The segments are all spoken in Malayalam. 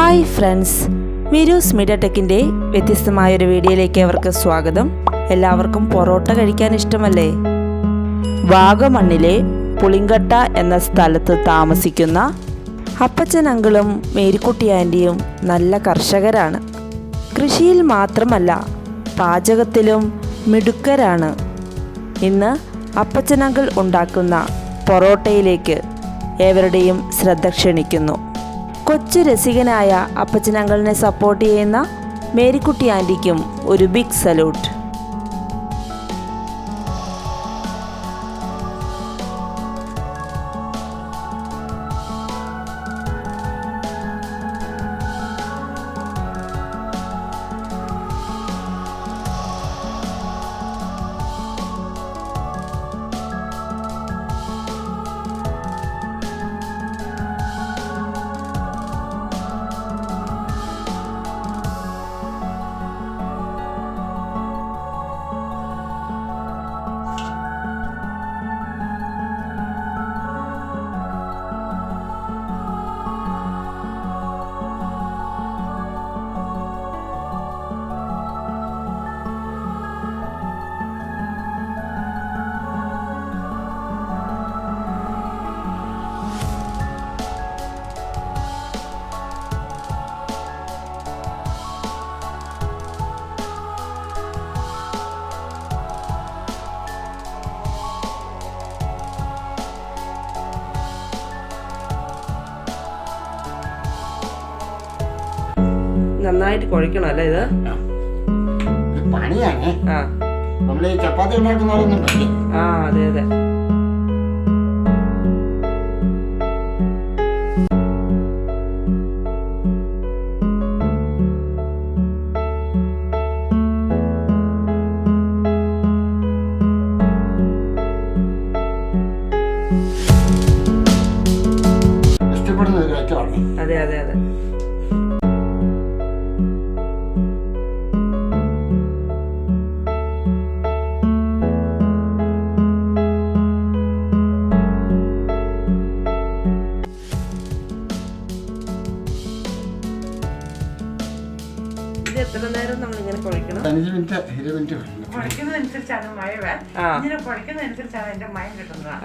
ഹായ് ഫ്രണ്ട്സ്, മിരൂസ് മീഡിയ ടെക്കിൻ്റെ വ്യത്യസ്തമായൊരു വീഡിയോയിലേക്ക് അവർക്ക് സ്വാഗതം. എല്ലാവർക്കും പൊറോട്ട കഴിക്കാൻ ഇഷ്ടമല്ലേ? വാഗമണ്ണിലെ പുളിങ്കട്ട എന്ന സ്ഥലത്ത് താമസിക്കുന്ന അപ്പച്ചൻ അങ്കിളും മേരിക്കുട്ടി ആൻറ്റിയും നല്ല കർഷകരാണ്. കൃഷിയിൽ മാത്രമല്ല പാചകത്തിലും മിടുക്കരാണ്. ഇന്ന് അപ്പച്ചൻ അങ്കിൾ ഉണ്ടാക്കുന്ന പൊറോട്ടയിലേക്ക് ഏവരുടെയും ശ്രദ്ധ ക്ഷണിക്കുന്നു. കൊച്ചു രസികനായ അപ്പച്ചൻ അങ്കിളിനെ സപ്പോർട്ട് ചെയ്യുന്ന മേരിക്കുട്ടി ആൻറ്റിക്കും ഒരു ബിഗ് സല്യൂട്ട്. നന്നായിട്ട് കുഴക്കണം അല്ലേ? ഇത് പണിയാണ്. നമ്മൾ ഈ ചപ്പാത്തി ഉണ്ടാക്കുന്നവരൊന്നും പറ്റി. അതെ അതെ. ഇഷ്ടപ്പെടുന്ന ഒരു ഐറ്റമാണ്. അതെ അതെ അതെ. എത്ര നേരം നമ്മളിങ്ങനെ കുഴക്കണം? 15 മിനിറ്റ് 20 മിനിറ്റ് കുഴക്കുന്നതനുസരിച്ചാണ് മഴ. ഇങ്ങനെ കുഴക്കുന്നതനുസരിച്ചാണ് അതിന്റെ മയം കിട്ടുന്നത്.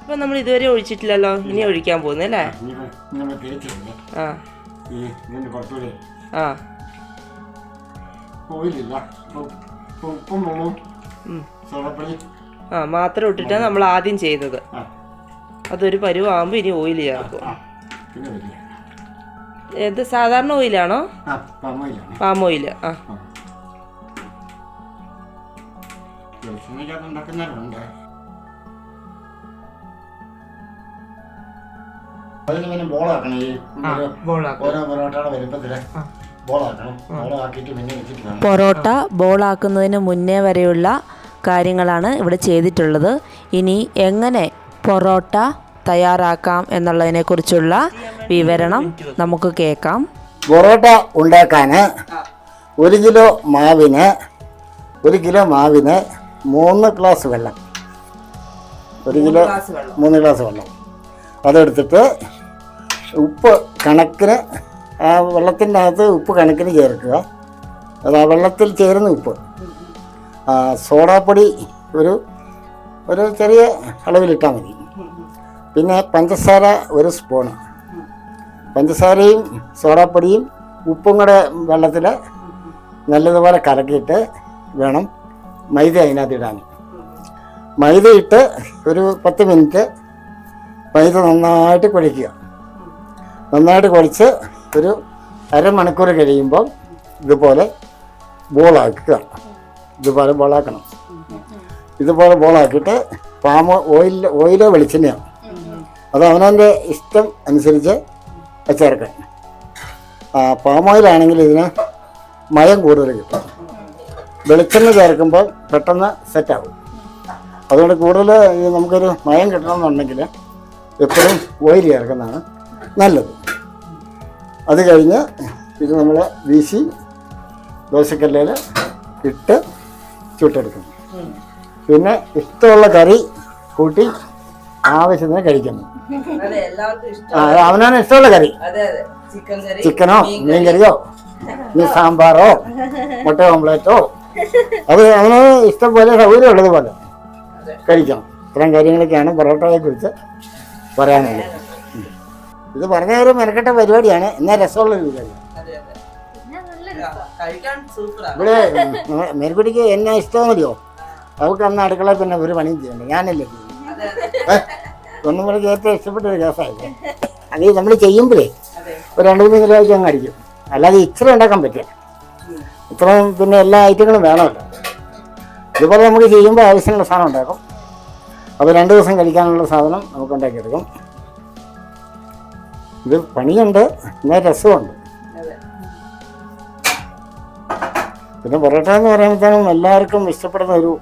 ഇപ്പൊ നമ്മൾ ഇതുവരെ ഒഴിച്ചിട്ടില്ലല്ലോ, ഇനി ഒഴിക്കാൻ പോകുന്നല്ലേ? മാത്രം ഇട്ടിട്ടാണ് നമ്മൾ ആദ്യം ചെയ്തത്. അതൊരു പരുവാകുമ്പോ ഇനി ഓയിൽ ചേർക്കും. ഇത് സാധാരണ ഓയിലാണോ? Palm oil. പൊറോട്ട ബോളാക്കുന്നതിന് മുന്നേ വരെയുള്ള കാര്യങ്ങളാണ് ഇവിടെ ചെയ്തിട്ടുള്ളത്. ഇനി എങ്ങനെ പൊറോട്ട തയ്യാറാക്കാം എന്നുള്ളതിനെ കുറിച്ചുള്ള വിവരണം നമുക്ക് കേൾക്കാം. പൊറോട്ട ഉണ്ടാക്കാൻ 1 കിലോ മാവിന് 3 ഗ്ലാസ് വെള്ളം, 1 കിലോ 3 ഗ്ലാസ് വെള്ളം അതെടുത്തിട്ട് ഉപ്പ് കണക്കിന്, ആ വെള്ളത്തിൻ്റെ അകത്ത് ഉപ്പ് കണക്കിന് ചേർക്കുക. അത് ആ വെള്ളത്തിൽ ചേരുന്ന ഉപ്പ്. സോഡാപ്പൊടി ഒരു ചെറിയ അളവിലിട്ടാൽ മതി. പിന്നെ പഞ്ചസാര 1 സ്പൂണ്. പഞ്ചസാരയും സോഡാപ്പൊടിയും ഉപ്പും കൂടെ വെള്ളത്തിൽ നല്ലതുപോലെ കലക്കിയിട്ട് വേണം മൈദ അതിനകത്ത് ഇടാൻ. മൈദ ഇട്ട് ഒരു 10 മിനിറ്റ് മൈദ നന്നായിട്ട് കുഴയ്ക്കുക. നന്നായിട്ട് കുഴച്ച് ഒരു അരമണിക്കൂർ കഴിയുമ്പം ഇതുപോലെ ബോളാക്കുക. ഇതുപോലെ ബോളാക്കണം. ഇതുപോലെ ബോളാക്കിയിട്ട് ഓയിലോ വെളിച്ചെണ്ണയോ അത് അവനവൻ്റെ ഇഷ്ടം അനുസരിച്ച് ചേർക്കാം. പാം ഓയിലാണെങ്കിൽ ഇതിന് മയം കൂടുതൽ കിട്ടും. വെളിച്ചെണ്ണ ചേർക്കുമ്പോൾ പെട്ടെന്ന് സെറ്റാകും. അതുകൊണ്ട് കൂടുതൽ നമുക്കൊരു മയം കിട്ടണമെന്നുണ്ടെങ്കിൽ എപ്പോഴും ഓയിൽ ചേർക്കുന്നതാണ് നല്ലത്. അത് കഴിഞ്ഞ് ഇത് നമ്മൾ വീശി ദോശക്കല്ലിൽ ഇട്ട് ചുട്ടെടുക്കുന്നു. പിന്നെ ഇഷ്ടമുള്ള കറി കൂട്ടി ആവശ്യത്തിന് കഴിക്കുന്നു. അവനാണ് ഇഷ്ടമുള്ള കറി, ചിക്കനോ മീൻ കറിയോ ഇനി സാമ്പാറോ മുട്ട ഓംപ്ലേറ്റോ, അത് അവന് ഇഷ്ടം പോലെ സൗകര്യം ഉള്ളതുപോലെ കഴിക്കണം. ഇത്തരം കാര്യങ്ങളൊക്കെയാണ് പൊറോട്ടയെ കുറിച്ച് പറയാനുള്ളത്. ഇത് പറഞ്ഞ ഒരു മെനക്കെട്ട പരിപാടിയാണ്, എന്നാൽ രസമുള്ള ഒരു പരിപാടി. ഇവിടെ മേൽക്കുട്ടിക്ക് എന്നെ ഇഷ്ടമല്ലയോ, അവൾക്ക് അന്ന് അടുക്കളയിൽ പിന്നെ ഒരു പണിയും ചെയ്യണ്ട, ഞാനല്ലേ ഒന്നും കൂടെ ഏറ്റവും ഇഷ്ടപ്പെട്ട ഒരു കേസായില്ലേ. അത് നമ്മൾ ചെയ്യുമ്പോഴേ ഒരു 2-3 കിലോ ആയിട്ട് അങ്ങ് അടിക്കും. അല്ലാതെ ഇച്ചിരി ഉണ്ടാക്കാൻ പറ്റില്ല. ഇത്രയും പിന്നെ എല്ലാ ഐറ്റങ്ങളും വേണമല്ലോ. ഇതുപോലെ നമുക്ക് ചെയ്യുമ്പോൾ ആവശ്യമുള്ള സാധനം ഉണ്ടാക്കും. അപ്പോൾ 2 ദിവസം കഴിക്കാനുള്ള സാധനം നമുക്ക് ഉണ്ടാക്കിയെടുക്കും. ഇത് പണിയുണ്ട്, എന്നാൽ രസമുണ്ട്. പിന്നെ പൊറോട്ട എന്ന് പറയുമ്പോഴത്തേനും എല്ലാവർക്കും ഇഷ്ടപ്പെടുന്ന ഒരു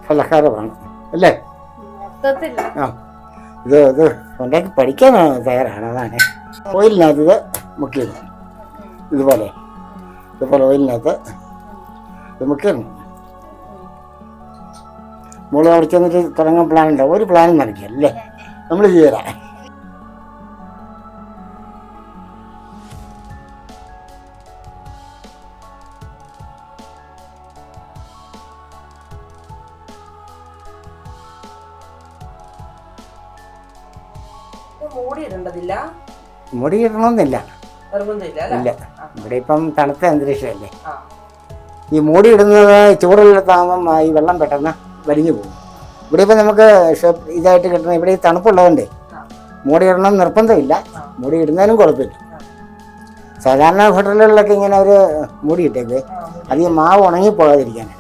പലഹാരമാണ് അല്ലേ? ആ, ഇത് ഉണ്ടാക്കി പഠിക്കാൻ തയ്യാറാണ്. അതാണ് ഓയിലിനകത്ത് ഇത് മുക്കിയിടും. ഇതുപോലെ ഓയിലിനകത്ത് ഇത് മുക്കിയിടണം. മോള് അവിടെ ചെന്നിട്ട് തുടങ്ങാൻ പ്ലാൻ ഉണ്ടാവും. ഒരു പ്ലാനും നടക്കിയല്ലേ, നമ്മൾ ചെയ്യാം. മുടി ഇടണമെന്നില്ല, ഇല്ല. ഇവിടെ ഇപ്പം തണുത്ത അന്തരീക്ഷമല്ലേ. ഈ മൂടി ഇടുന്നത് ചൂടുള്ളിടത്താകുമ്പം ഈ വെള്ളം പെട്ടെന്ന് വലിഞ്ഞു പോകും. ഇവിടെ ഇപ്പം നമുക്ക് ഇതായിട്ട് കിട്ടുന്ന ഇവിടെ ഈ തണുപ്പുള്ളതുകൊണ്ട് മൂടി ഇടണം നിർബന്ധമില്ല. മൂടി ഇടുന്നതിനും കുഴപ്പമില്ല. സാധാരണ ഹോട്ടലുകളിലൊക്കെ ഇങ്ങനെ ഒരു മൂടി ഇട്ടേക്ക് അധികം മാവ് ഉണങ്ങിപ്പോകാതിരിക്കാനാണ്.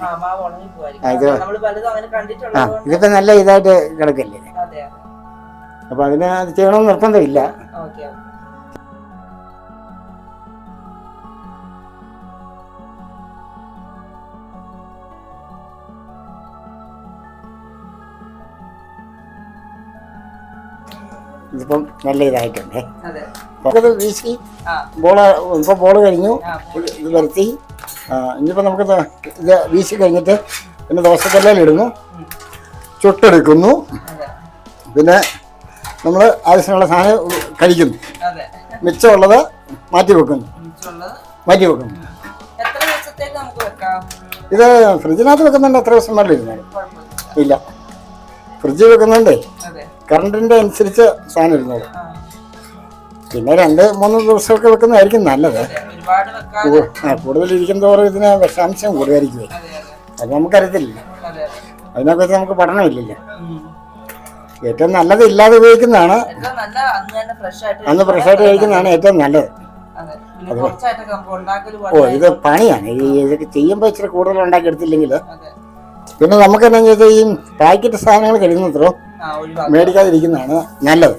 ഇതിപ്പോ നല്ല ഇതായിട്ട് കിടക്കല്ലേ. അപ്പൊ അതിന് അത് ചെയ്യണമെന്ന് നിർബന്ധമില്ല. ഇതിപ്പം നല്ല ഇതായിട്ടുണ്ട്. നമുക്കത് വീശി ഇപ്പൊ ബോള് കഴിഞ്ഞു, ഇത് വരുത്തി. ഇനിയിപ്പോൾ നമുക്ക് ഇത് വീശി കഴിഞ്ഞിട്ട് പിന്നെ ദോശക്കല്ലിൽ ഇടുന്നു, ചുട്ടെടുക്കുന്നു. പിന്നെ നമ്മൾ ആവശ്യമുള്ള സാധനം കഴിക്കുന്നു. മിച്ചമുള്ളത് മാറ്റി വെക്കുന്നു. ഇത് ഫ്രിഡ്ജിനകത്ത് വെക്കുന്നുണ്ട്. എത്ര ദിവസം വേണ്ടി ഇരുന്നാലും ഇല്ല. ഫ്രിഡ്ജിൽ വെക്കുന്നുണ്ടേ കറണ്ടിന്റെ അനുസരിച്ച് സാധനം ഇരുന്നോളൂ. പിന്നെ 2-3 ദിവസമൊക്കെ വെക്കുന്നതായിരിക്കും നല്ലത്. കൂടുതൽ ഇരിക്കുന്നതോറും ഇതിന് വിഷാംശം കൂടുതലായിരിക്കും. അത് നമുക്കറിയത്തില്ല, അതിനെക്കുറിച്ച് നമുക്ക് പഠനമില്ലല്ലോ. ഏറ്റവും നല്ലത് ഇല്ലാതെ ഉപയോഗിക്കുന്നതാണ്, അന്ന് ഫ്രഷായിട്ട് കഴിക്കുന്നതാണ് ഏറ്റവും നല്ലത്. ഇത് പണിയാണ്. ഇതൊക്കെ ചെയ്യുമ്പോൾ ഇച്ചിരി കൂടുതൽ ഉണ്ടാക്കി എടുത്തില്ലെങ്കിൽ പിന്നെ നമുക്ക് എന്താ വെച്ചാൽ ഈ പാക്കറ്റ് സാധനങ്ങൾ കഴിയുന്നത്രോ മേടിക്കാതിരിക്കുന്നതാണ് നല്ലത്.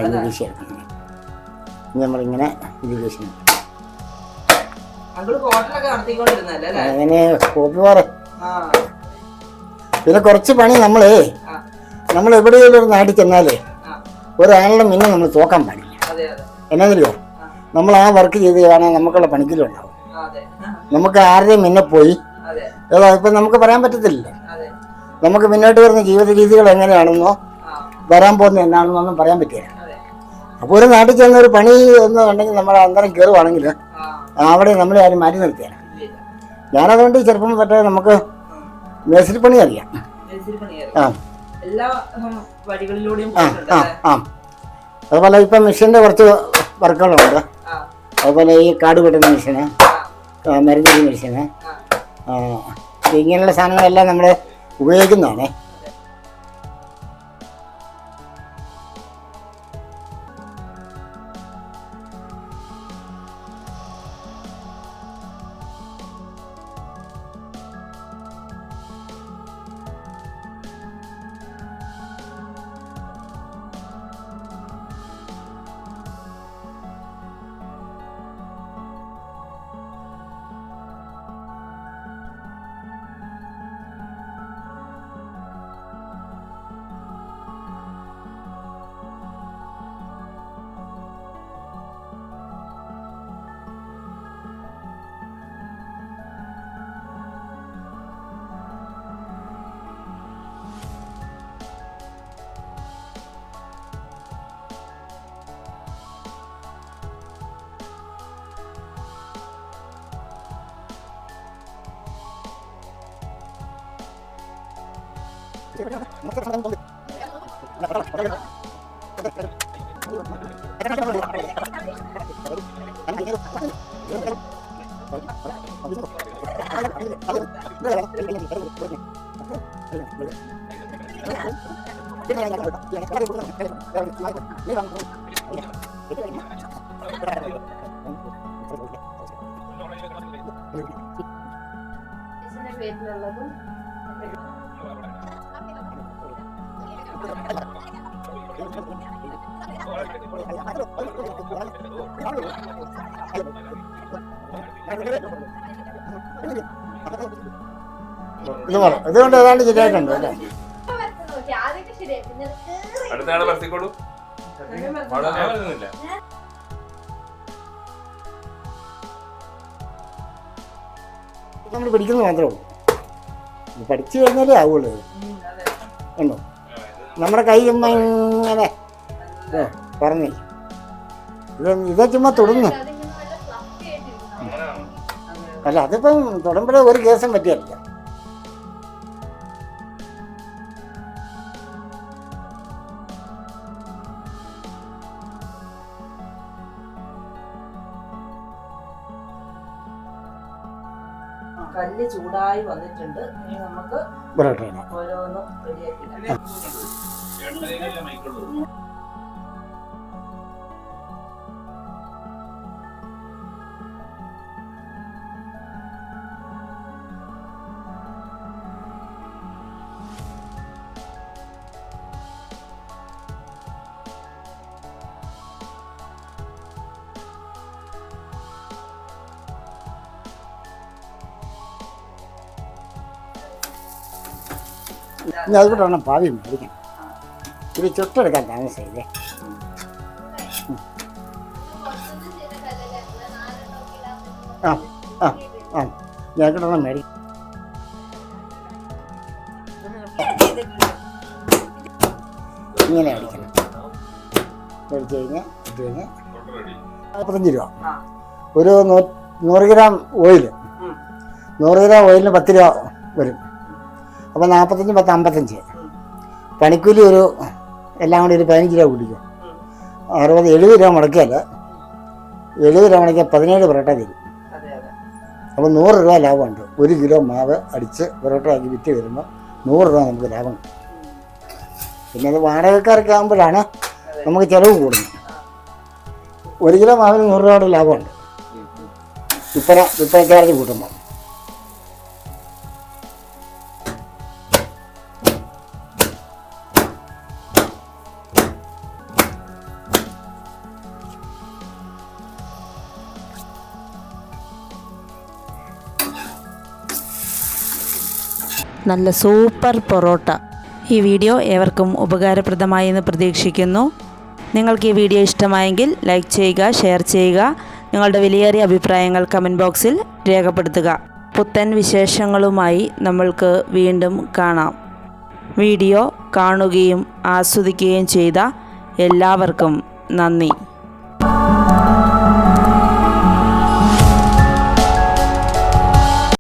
ഇത് വീശിയെടുക്കണം. നമ്മളിങ്ങനെ ഇത് വീശണം. അങ്ങനെ കോപ്പി പാറ്. പിന്നെ കുറച്ച് പണി നമ്മൾ എവിടെയെങ്കിലും ഒരു നാട്ടിൽ ചെന്നാലേ ഒരാളുടെ മുന്നേ നമ്മൾ തോക്കാൻ പാടില്ല. എന്നാന്നറിയോ, നമ്മൾ ആ വർക്ക് ചെയ്ത് കാണാൻ നമുക്കുള്ള പണിക്കലുണ്ടാവും. നമുക്ക് ആരുടെയും മുന്നേ പോയി ഏതാ ഇപ്പം നമുക്ക് പറയാൻ പറ്റത്തില്ല. നമുക്ക് മുന്നോട്ട് വരുന്ന ജീവിത രീതികൾ എങ്ങനെയാണെന്നോ വരാൻ പോകുന്ന എന്നാണെന്നൊന്നും പറയാൻ പറ്റില്ല. അപ്പോൾ ഒരു നാട്ടിൽ ചെന്ന ഒരു പണി എന്നുണ്ടെങ്കിൽ നമ്മൾ അന്തരം കയറുവാണെങ്കിൽ അവിടെ നമ്മളെ ആരും മാറ്റി നിർത്തിയാണ്. ഞാനതുകൊണ്ട് ചെറുപ്പം തൊട്ടേ നമുക്ക് മേസ്തിരിപ്പണി അറിയാം. അതുപോലെ ഇപ്പം മെഷീൻ്റെ കുറച്ച് വർക്കുകളുണ്ട്. അതുപോലെ ഈ കാട് വെട്ടുന്ന മെഷീന്, മരുന്നടി മെഷീന്, ഇങ്ങനെയുള്ള സാധനങ്ങളെല്ലാം നമ്മൾ ഉപയോഗിക്കുന്നതാണ്. പേരിലുള്ളതും ഇതുകൊണ്ട് ഏതാണ്ട് ശരിയായിട്ടുണ്ട് അല്ലേ? അടുത്തയാളെ പരത്തിക്കോളൂ. നമ്മൾ പിടിക്കുന്നത് മാത്രമേ ഉള്ളൂ. പഠിച്ചു കഴിഞ്ഞാലേ ആവുള്ളൂ. ഉണ്ടോ നമ്മുടെ കൈ ചുമ്മാ ഇങ്ങനെ പറഞ്ഞേ ഇതാ ചുമ്മാ തുടങ്ങുന്നു. അല്ല അതിപ്പം തുടങ്ങുമ്പോഴേ ഒരു കേസും പറ്റിയല്ല. കല്ല് ചൂടായി വന്നിട്ടുണ്ട്. ഇനി നമുക്ക് ഓരോന്നും റെഡിയാക്കി. ഇനി അതുകൊണ്ട് വേണം ഭാവി മേടിക്കണം. ഇത് ചുട്ടെടുക്കാൻ താമസിച്ചേ. ആ ആ ആ ഞങ്ങൾക്ക് വേണം മേടിക്കും. ഇങ്ങനെ മേടിക്കണം. മേടിച്ച് കഴിഞ്ഞാൽ ഇട്ട് കഴിഞ്ഞാൽ 45 രൂപ. ഒരു 100 ഗ്രാം ഓയിൽ, 100 ഗ്രാം ഓയിലിന് 10 രൂപ വരും. അപ്പോൾ 45 10 55. പണിക്കൂലി ഒരു എല്ലാം കൂടി ഒരു 15 രൂപ കുടിക്കും. 70 രൂപ മുടക്കിയാൽ 70 രൂപ മുടക്കിയാൽ 17 പൊറോട്ട തരും. അപ്പോൾ 100 രൂപ ലാഭമുണ്ട്. 1 കിലോ മാവ് അടിച്ച് പൊറോട്ട ആക്കി വിറ്റ് വരുമ്പോൾ 100 രൂപ നമുക്ക് ലാഭം കിട്ടും. പിന്നെ അത് വാടകക്കാരൊക്കെ ആകുമ്പോഴാണ് നമുക്ക് ചിലവ് കൂടുന്നത്. 1 കിലോ മാവിന് 100 രൂപയുടെ ലാഭമുണ്ട് വിൽപ്പനക്കാർക്ക് കൂട്ടുമ്പോൾ. നല്ല സൂപ്പർ പൊറോട്ട. ഈ വീഡിയോ ഏവർക്കും ഉപകാരപ്രദമായി എന്ന് പ്രതീക്ഷിക്കുന്നു. നിങ്ങൾക്ക് ഈ വീഡിയോ ഇഷ്ടമായെങ്കിൽ ലൈക്ക് ചെയ്യുക, ഷെയർ ചെയ്യുക. നിങ്ങളുടെ വിലയേറിയ അഭിപ്രായങ്ങൾ കമൻറ്റ് ബോക്സിൽ രേഖപ്പെടുത്തുക. പുത്തൻ വിശേഷങ്ങളുമായി നമ്മൾക്ക് വീണ്ടും കാണാം. വീഡിയോ കാണുകയും ആസ്വദിക്കുകയും ചെയ്ത എല്ലാവർക്കും നന്ദി.